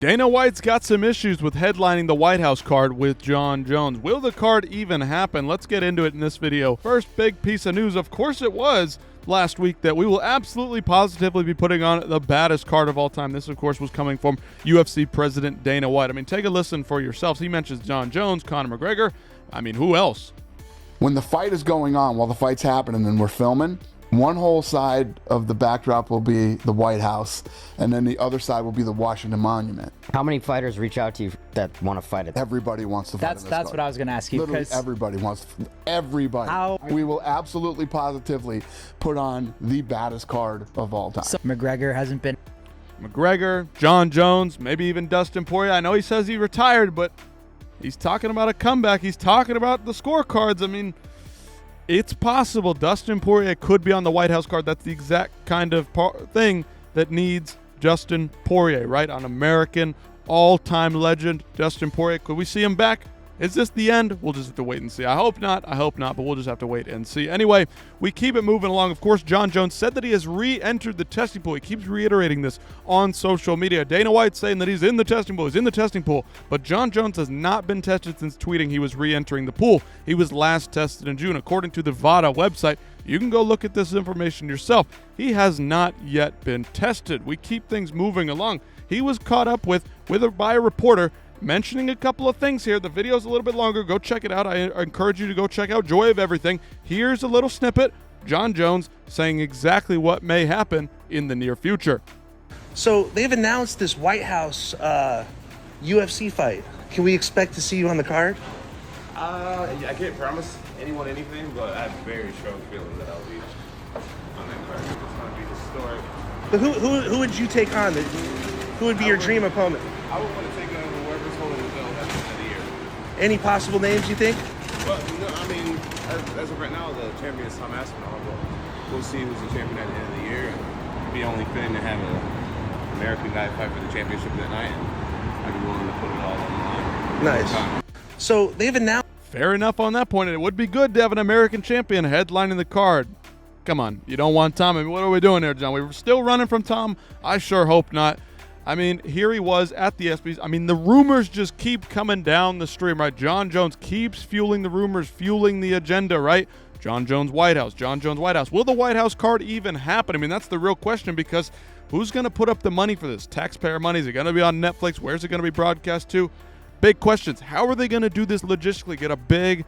Dana White's got some issues with headlining the White House card with Jon Jones. Will the card even happen? Let's get into it in this video. First big piece of news, of course it was last week, that we will absolutely positively be putting on the baddest card of all time. This, of course, was coming from UFC President Dana White. I mean, take a listen for yourselves. He mentions Jon Jones, Conor McGregor. I mean, who else? When the fight is going on, while the fight's happening and we're filming, one whole side of the backdrop will be the White House, and then the other side will be the Washington Monument. How many fighters reach out to you that want to fight it? Everybody wants to fight That's what I was going to ask you. Literally everybody wants. Everybody. We will absolutely, positively put on the baddest card of all time. So McGregor hasn't been. McGregor, Jon Jones, maybe even Dustin Poirier. I know he says he retired, but he's talking about a comeback. He's talking about the scorecards. I mean, it's possible Dustin Poirier could be on the White House card. That's the exact kind of thing that needs Dustin Poirier, right? An American all-time legend, Dustin Poirier. Could we see him back? Is this the end? We'll just have to wait and see. I hope not, but we'll just have to wait and see. Anyway, we keep it moving along. Of course, Jon Jones said that he has re-entered the testing pool. He keeps reiterating this on social media. Dana White saying that he's in the testing pool, but Jon Jones has not been tested since tweeting he was re-entering the pool. He was last tested in June. According to the VADA website, you can go look at this information yourself. He has not yet been tested. We keep things moving along. He was caught up by a reporter mentioning a couple of things here. The video's a little bit longer. Go check it out. I encourage you to go check out Joy of Everything. Here's a little snippet. Jon Jones saying exactly what may happen in the near future. So they've announced this White House UFC fight. Can we expect to see you on the card? I can't promise anyone anything, but I have a very strong feeling that I'll be on that card. It's going to be historic. But who would you take on? Who would be your dream opponent? I would want to take on whoever's holding the belt at the end of the year. Any possible names you think? But, I mean, as of right now, the champion is Tom Aspinall, but we'll see who's the champion at the end of the year. It'd be only fitting to have an American guy fight for the championship that night, and I'd be willing to put it all on the line. Nice. So they've announced. Fair enough on that point. It would be good to have an American champion headlining the card. Come on, you don't want Tom. I mean, what are we doing here, John? We were still running from Tom? I sure hope not. I mean, here he was at the ESPYs. I mean, the rumors just keep coming down the stream, right? Jon Jones keeps fueling the rumors, fueling the agenda, right? Jon Jones White House, Jon Jones White House. Will the White House card even happen? I mean, that's the real question, because who's going to put up the money for this? Taxpayer money? Is it going to be on Netflix? Where's it going to be broadcast to? Big questions. How are they going to do this logistically? Get a big,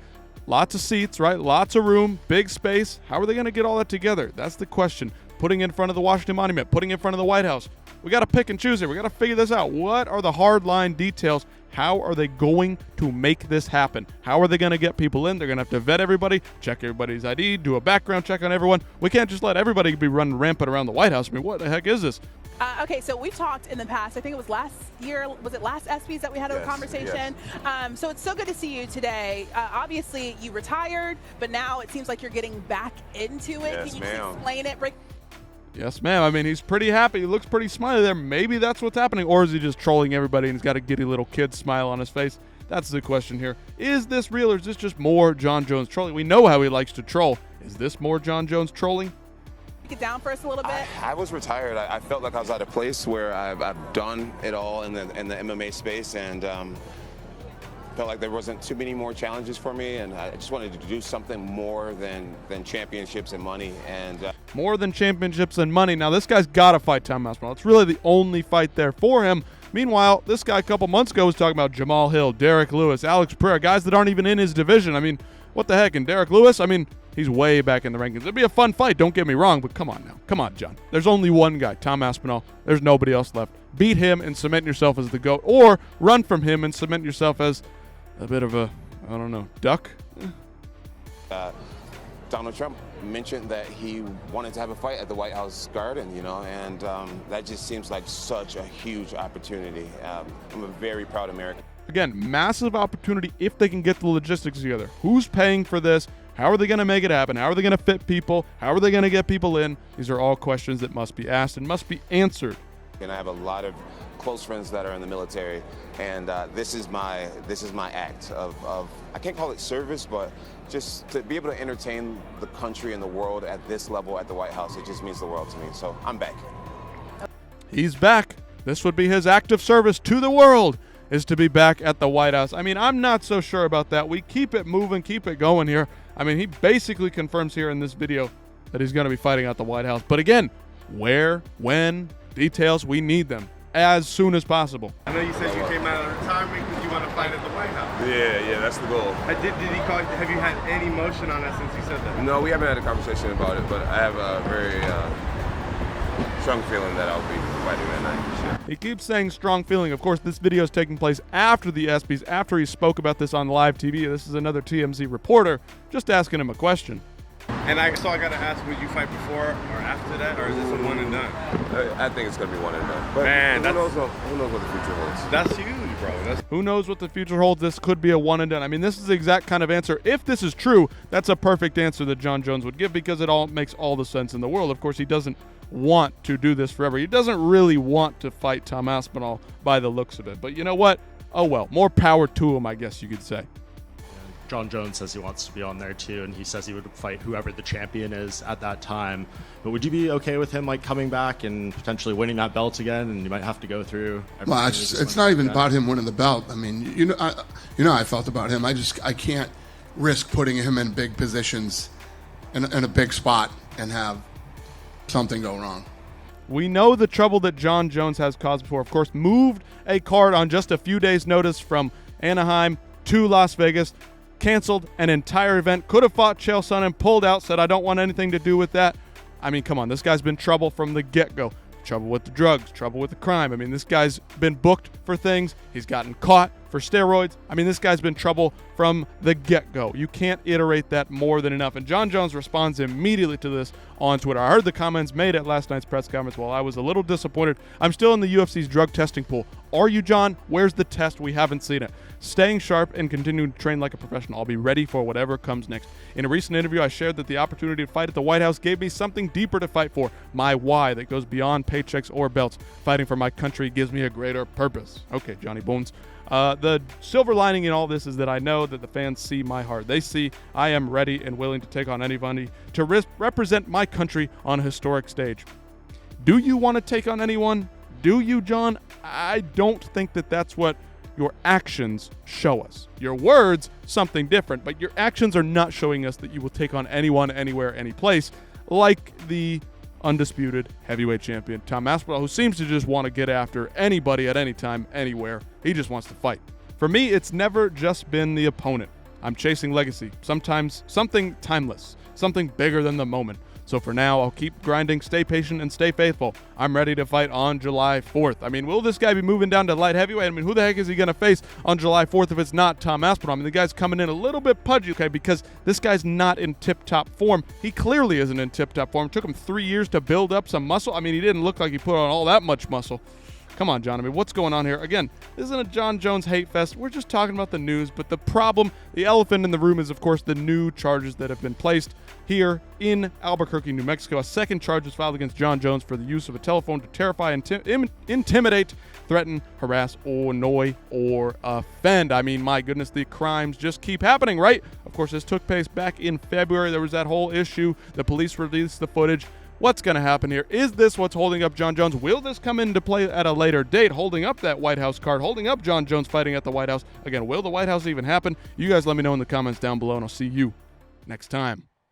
lots of seats, right? Lots of room, big space. How are they going to get all that together? That's the question. Putting in front of the Washington Monument, putting in front of the White House. We got to pick and choose here. We got to figure this out. What are the hard line details? How are they going to make this happen? How are they going to get people in? They're going to have to vet everybody, check everybody's ID, do a background check on everyone. We can't just let everybody be running rampant around the White House. I mean, what the heck is this? Okay, so we've talked in the past, I think it was last year, was it last ESPYs that we had a conversation? Yes. So it's so good to see you today. Obviously, you retired, but now it seems like you're getting back into it. Yes, Can you just explain it? Yes, ma'am. I mean, he's pretty happy. He looks pretty smiley there. Maybe that's what's happening. Or is he just trolling everybody and he's got a giddy little kid smile on his face? That's the question here. Is this real or is this just more Jon Jones trolling? We know how he likes to troll. Is this more Jon Jones trolling? Break it down for us a little bit. I was retired. I felt like I was at a place where I've done it all in the MMA space, and felt like there wasn't too many more challenges for me, and I just wanted to do something more than championships and money. And more than championships and money. Now, this guy's got to fight Tom Aspinall. It's really the only fight there for him. Meanwhile, this guy a couple months ago was talking about Jamal Hill, Derek Lewis, Alex Pereira, guys that aren't even in his division. I mean, what the heck? And Derek Lewis, I mean, he's way back in the rankings. It'd be a fun fight, don't get me wrong, but come on now. Come on, John. There's only one guy, Tom Aspinall. There's nobody else left. Beat him and cement yourself as the GOAT, or run from him and cement yourself as a bit of a, I don't know, duck? Donald Trump mentioned that he wanted to have a fight at the White House Garden, and that just seems like such a huge opportunity. I'm a very proud American. Again, massive opportunity if they can get the logistics together. Who's paying for this? How are they going to make it happen? How are they going to fit people? How are they going to get people in? These are all questions that must be asked and must be answered. And I have a lot of close friends that are in the military, and this is my act of I can't call it service, but just to be able to entertain the country and the world at this level at the White House, it just means the world to me. So I'm back. He's back. This would be his act of service to the world, is to be back at the White House. I mean, I'm not so sure about that. We keep it moving, keep it going here. I mean, he basically confirms here in this video that he's going to be fighting at the White House. But again, where, when, details, we need them as soon as possible. I know you said you came out of retirement because you want to fight at the White House. Yeah, that's the goal. Did he call? Have you had any motion on that since he said that? No, we haven't had a conversation about it, but I have a very strong feeling that I'll be fighting that night for sure. He keeps saying strong feeling. Of course, this video is taking place after the ESPYs, after he spoke about this on live TV. This is another TMZ reporter just asking him a question. And I got to ask, would you fight before or after that, or is this a one and done? I think it's going to be one and done. But Man, who knows what the future holds? That's huge, bro. Who knows what the future holds? This could be a one and done. I mean, this is the exact kind of answer. If this is true, that's a perfect answer that Jon Jones would give, because it all makes all the sense in the world. Of course, he doesn't want to do this forever. He doesn't really want to fight Tom Aspinall by the looks of it. But you know what? Oh well, more power to him, I guess you could say. Jon Jones says he wants to be on there too, and he says he would fight whoever the champion is at that time. But would you be okay with him like coming back and potentially winning that belt again? And you might have to go through. Well, it's not even about him winning the belt. I mean, I felt about him. I can't risk putting him in big positions in a big spot and have something go wrong. We know the trouble that Jon Jones has caused before. Of course, moved a card on just a few days' notice from Anaheim to Las Vegas. Canceled an entire event, could have fought Chael Sonnen, pulled out, said, I don't want anything to do with that. I mean, come on, this guy's been trouble from the get-go. Trouble with the drugs, trouble with the crime. I mean, this guy's been booked for things. He's gotten caught for steroids. I mean, this guy's been trouble from the get-go. You can't iterate that more than enough. And Jon Jones responds immediately to this on Twitter. I heard the comments made at last night's press conference. While I was a little disappointed, I'm still in the UFC's drug testing pool. Are you, Jon? Where's the test? We haven't seen it. Staying sharp and continuing to train like a professional. I'll be ready for whatever comes next. In a recent interview, I shared that the opportunity to fight at the White House gave me something deeper to fight for. My why that goes beyond paychecks or belts. Fighting for my country gives me a greater purpose. Okay, Johnny Bones. The silver lining in all this is that I know that the fans see my heart. They see I am ready and willing to take on anybody to represent my country on a historic stage. Do you want to take on anyone? Do you, Jon? I don't think that that's what your actions show us. Your words, something different, but your actions are not showing us that you will take on anyone, anywhere, any place, like the undisputed heavyweight champion Tom Aspinall, who seems to just want to get after anybody at any time, anywhere. He just wants to fight. For me, it's never just been the opponent. I'm chasing legacy, sometimes something timeless, something bigger than the moment. So for now, I'll keep grinding, stay patient, and stay faithful. I'm ready to fight on July 4th. I mean, will this guy be moving down to light heavyweight? I mean, who the heck is he going to face on July 4th if it's not Tom Aspinall? I mean, the guy's coming in a little bit pudgy, okay, because this guy's not in tip-top form. He clearly isn't in tip-top form. It took him 3 years to build up some muscle. I mean, he didn't look like he put on all that much muscle. Come on, Jon. I mean, what's going on here? Again, this isn't a Jon Jones hate fest. We're just talking about the news. But the problem, the elephant in the room is, of course, the new charges that have been placed here in Albuquerque, New Mexico. A second charge was filed against Jon Jones for the use of a telephone to terrify, intimidate, threaten, harass, or annoy, or offend. I mean, my goodness, the crimes just keep happening, right? Of course, this took place back in February. There was that whole issue. The police released the footage. What's going to happen here? Is this what's holding up Jon Jones? Will this come into play at a later date, holding up that White House card, holding up Jon Jones fighting at the White House? Again, will the White House even happen? You guys let me know in the comments down below, and I'll see you next time.